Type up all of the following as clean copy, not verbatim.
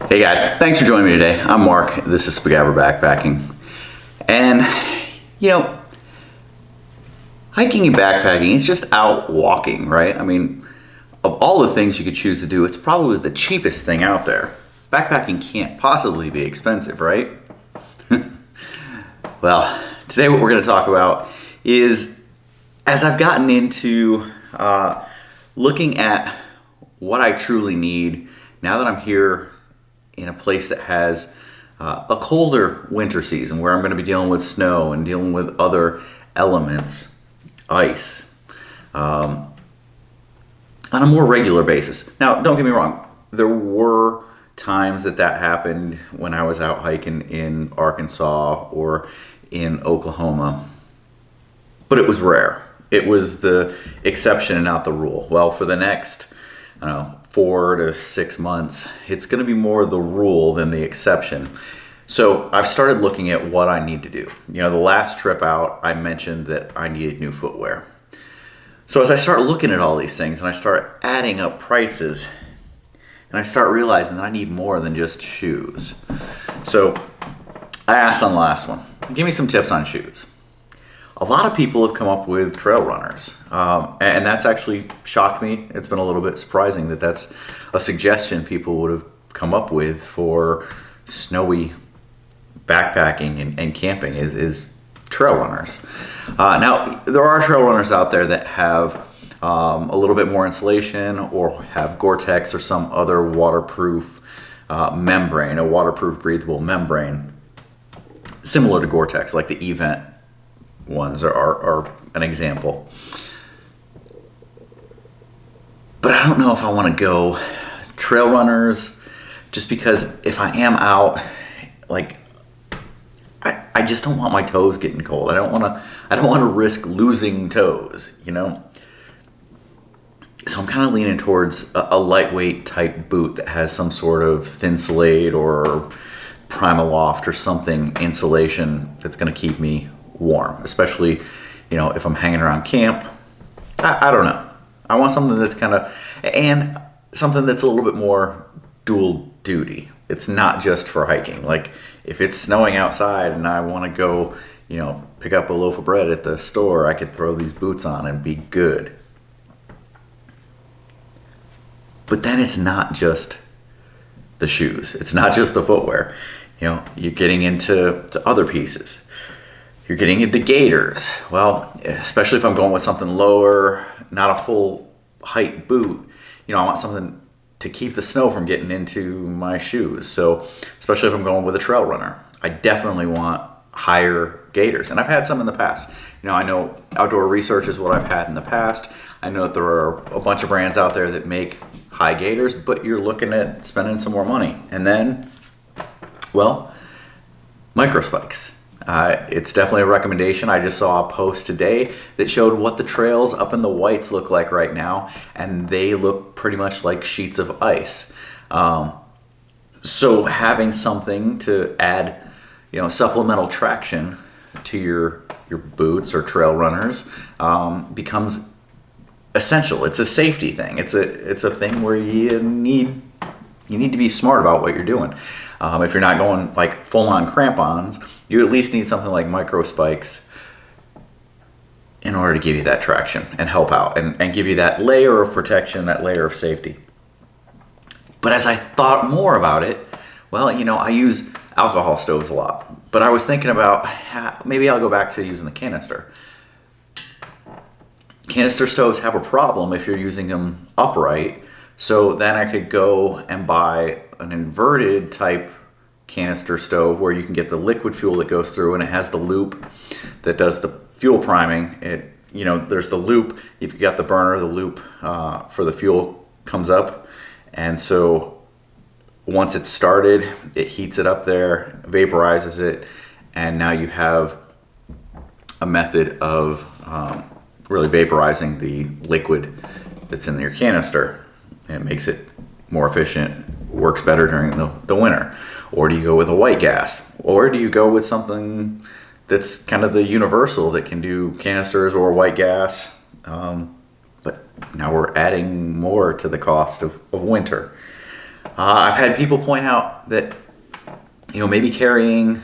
Hey guys, thanks for joining me today. I'm Mark. This is Spiguyver Backpacking. And, you know, hiking and backpacking, it's just out walking, right? I mean, of all the things you could choose to do, it's probably the cheapest thing out there. Backpacking can't possibly be expensive, right? Well, today what we're going to talk about is, as I've gotten into looking at what I truly need, now that I'm here in a place that has a colder winter season where I'm going to be dealing with snow and dealing with other elements, ice, on a more regular basis. Now, don't get me wrong, there were times that happened when I was out hiking in Arkansas or in Oklahoma, but it was rare. It was the exception and not the rule. Well, for the next, 4 to 6 months, it's going to be more the rule than the exception. So I've started looking at what I need to do. You know, the last trip out, I mentioned that I needed new footwear. So as I start looking at all these things and I start adding up prices, and I start realizing that I need more than just shoes. So I asked on the last one, give me some tips on shoes. A lot of people have come up with trail runners, and that's actually shocked me. It's been a little bit surprising that that's a suggestion people would have come up with for snowy backpacking and camping is trail runners. Now, there are trail runners out there that have a little bit more insulation or have Gore-Tex or some other waterproof membrane, a waterproof breathable membrane, similar to Gore-Tex, like the Event ones are an example. But I don't know if I want to go trail runners, just because if I am out, like, I just don't want my toes getting cold. I don't want to risk losing toes, you know? So I'm kind of leaning towards a lightweight type boot that has some sort of Thinsulate or Primaloft or something insulation that's going to keep me warm, especially, if I'm hanging around camp. I don't know. I want something that's and something that's a little bit more dual duty. It's not just for hiking. Like, if it's snowing outside and I want to go, pick up a loaf of bread at the store, I could throw these boots on and be good. But then it's not just the shoes. It's not just the footwear. You're getting into other pieces. You're getting into gaiters. Well, especially if I'm going with something lower, not a full height boot, I want something to keep the snow from getting into my shoes. So, especially if I'm going with a trail runner, I definitely want higher gaiters. And I've had some in the past. I know Outdoor Research is what I've had in the past. I know that there are a bunch of brands out there that make high gaiters, but you're looking at spending some more money. And then, well, micro spikes. It's definitely a recommendation. I just saw a post today that showed what the trails up in the Whites look like right now, and they look pretty much like sheets of ice. So having something to add, supplemental traction to your boots or trail runners becomes essential. It's a safety thing. It's a thing where you need to be smart about what you're doing. If you're not going like full-on crampons, you at least need something like micro spikes in order to give you that traction and help out and give you that layer of protection, that layer of safety. But as I thought more about it, well, I use alcohol stoves a lot. But I was thinking about maybe I'll go back to using the canister. Canister stoves have a problem if you're using them upright. So then I could go and buy an inverted type canister stove where you can get the liquid fuel that goes through, and it has the loop that does the fuel priming. There's the loop. If you got the burner, the loop for the fuel comes up. And so once it's started, it heats it up there, vaporizes it, and now you have a method of really vaporizing the liquid that's in your canister. It makes it more efficient, works better during the winter. Or do you go with a white gas? Or do you go with something that's kind of the universal that can do canisters or white gas? But now we're adding more to the cost of winter. I've had people point out that, maybe carrying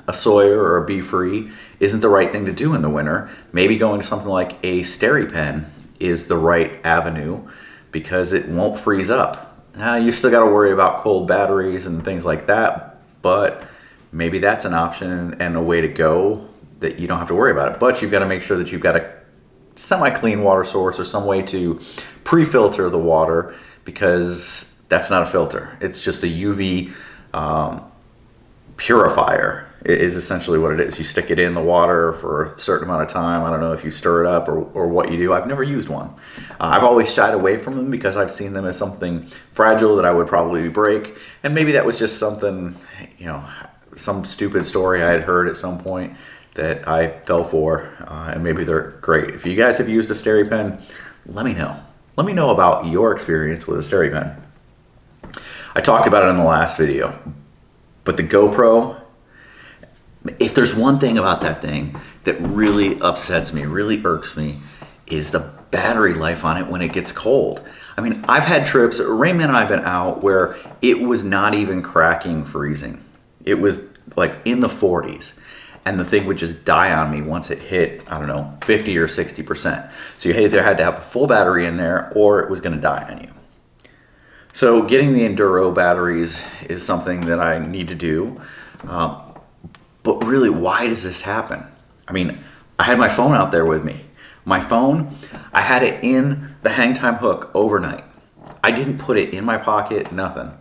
a Sawyer or a Be Free isn't the right thing to do in the winter. Maybe going to something like a SteriPen is the right avenue because it won't freeze up. You still got to worry about cold batteries and things like that, but maybe that's an option and a way to go that you don't have to worry about it. But you've got to make sure that you've got a semi-clean water source or some way to pre-filter the water, because that's not a filter. It's just a UV purifier is essentially what it is. You stick it in the water for a certain amount of time. I don't know if you stir it up or what you do. I've never used one. I've always shied away from them because I've seen them as something fragile that I would probably break. And maybe that was just something, some stupid story I had heard at some point that I fell for. And maybe they're great. If you guys have used a SteriPen, let me know. Let me know about your experience with a SteriPen. I talked about it in the last video, but the GoPro, if there's one thing about that thing that really upsets me, really irks me, is the battery life on it when it gets cold. I mean, I've had trips, Raymond and I have been out where it was not even cracking freezing. It was like in the 40s. And the thing would just die on me once it hit, 50 or 60%. So you either had to have a full battery in there or it was going to die on you. So getting the Enduro batteries is something that I need to do. But really, why does this happen? I mean, I had my phone out there with me. My phone, I had it in the hang time hook overnight. I didn't put it in my pocket, nothing.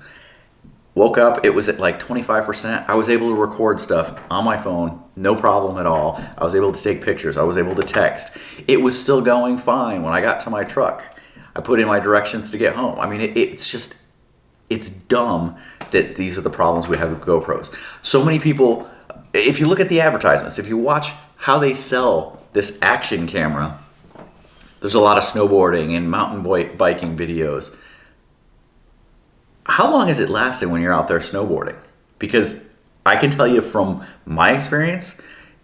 Woke up, it was at like 25%. I was able to record stuff on my phone, no problem at all. I was able to take pictures. I was able to text. It was still going fine when I got to my truck. I put in my directions to get home. I mean, it's dumb that these are the problems we have with GoPros. So many people, if you look at the advertisements, if you watch how they sell this action camera, there's a lot of snowboarding and mountain biking videos. How long is it lasting when you're out there snowboarding? Because I can tell you from my experience,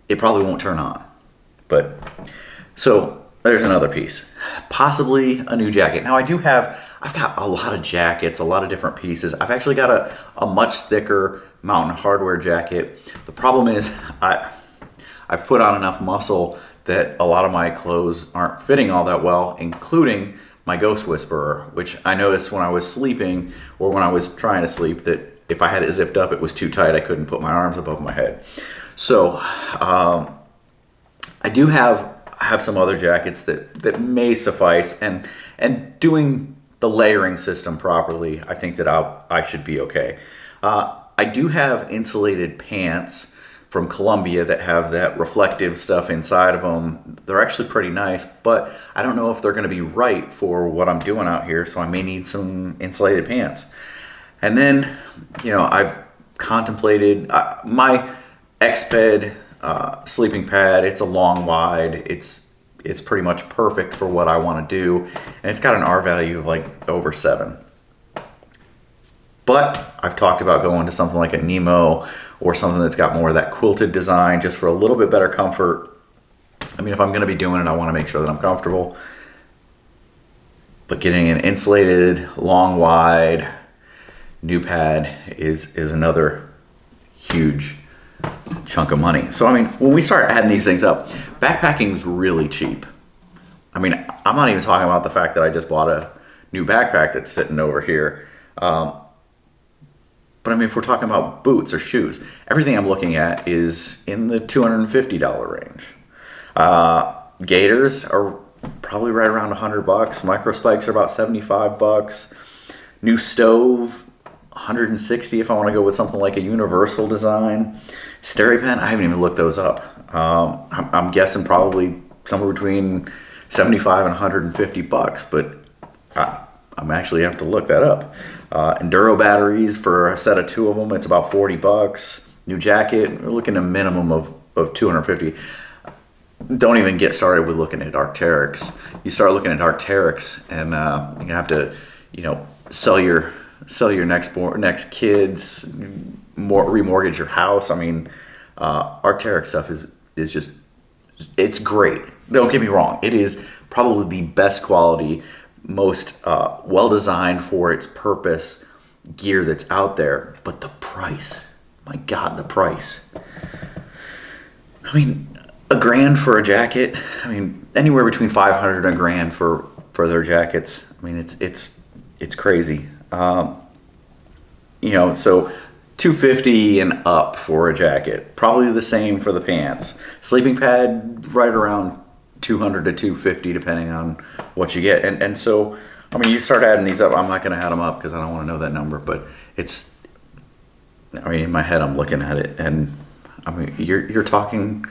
it probably won't turn on. But so there's another piece, possibly a new jacket. Now I've got a lot of jackets, a lot of different pieces. I've actually got a much thicker Mountain Hardwear jacket. The problem is I've put on enough muscle that a lot of my clothes aren't fitting all that well, including my Ghost Whisperer, which I noticed when I was sleeping or when I was trying to sleep that if I had it zipped up, it was too tight. I couldn't put my arms above my head. So I do have some other jackets that may suffice, and doing the layering system properly, I think that I should be okay. I do have insulated pants from Columbia that have that reflective stuff inside of them. They're actually pretty nice, but I don't know if they're going to be right for what I'm doing out here, so I may need some insulated pants. And then, I've contemplated my X-Bed sleeping pad. It's a long wide. It's pretty much perfect for what I want to do, and it's got an R value of like over 7. But I've talked about going to something like a Nemo or something that's got more of that quilted design just for a little bit better comfort. I mean, if I'm going to be doing it, I want to make sure that I'm comfortable. But getting an insulated, long, wide new pad is another huge chunk of money. So, I mean, when we start adding these things up, backpacking is really cheap. I mean, I'm not even talking about the fact that I just bought a new backpack that's sitting over here. But I mean, if we're talking about boots or shoes, everything I'm looking at is in the $250 range. Gaiters are probably right around $100. Micro spikes are about $75. New stove, $160 if I want to go with something like a universal design. SteriPen, I haven't even looked those up. I'm guessing probably somewhere between $75 and $150, but I'm actually going to have to look that up. Enduro batteries for a set of 2 of them, it's about $40. New jacket, we're looking at a minimum of $250. Don't even get started with looking at Arc'teryx. You start looking at Arc'teryx, and you're gonna have to, sell your next kids, remortgage your house. I mean, Arc'teryx stuff is just, it's great. Don't get me wrong. It is probably the best quality, most well designed for its purpose gear that's out there, but the price, my God, the price. I mean, $1,000 for a jacket. I mean, anywhere between 500 and $1,000 for their jackets. I mean, it's crazy. You know, so $250 and up for a jacket. Probably the same for the pants. Sleeping pad, right around $200 to $250, depending on what you get. And so, I mean, you start adding these up. I'm not going to add them up because I don't want to know that number. But it's, I mean, in my head, I'm looking at it, and I mean, you're talking,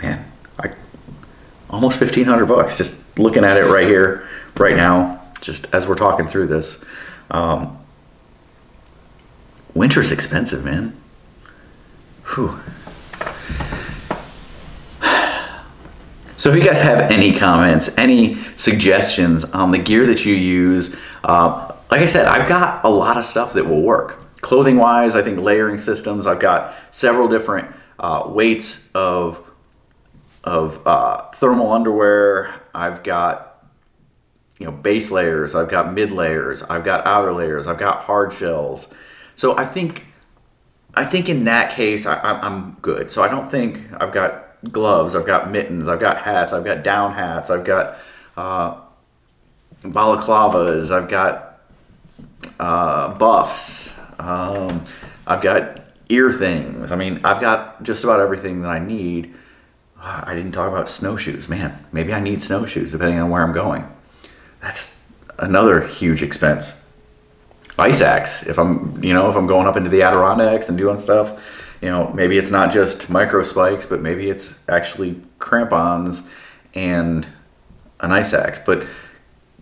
man, like almost $1,500 just looking at it right here, right now, just as we're talking through this. Winter's expensive, man. Whew. So if you guys have any comments, any suggestions on the gear that you use, like I said, I've got a lot of stuff that will work. Clothing wise, I think layering systems, I've got several different weights of thermal underwear. I've got, you know, base layers, I've got mid layers, I've got outer layers, I've got hard shells. So I think in that case, I'm good. So I don't think I've got gloves, I've got mittens, I've got hats, I've got down hats, I've got balaclavas, I've got buffs, I've got ear things. I mean, I've got just about everything that I need. I didn't talk about snowshoes. Man, maybe I need snowshoes depending on where I'm going. That's another huge expense. Ice axe, if I'm going up into the Adirondacks and doing stuff, you know, maybe it's not just micro spikes, but maybe it's actually crampons and an ice axe. But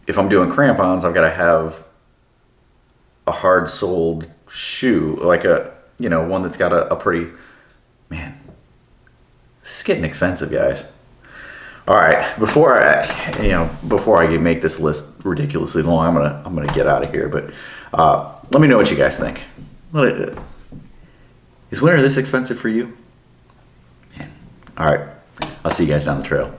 if I'm doing crampons, I've got to have a hard soled shoe, like one that's got a pretty, man, this is getting expensive, guys. All right, before I make this list ridiculously long, I'm gonna get out of here. But let me know what you guys think. Is winter this expensive for you? Man. All right, I'll see you guys down the trail.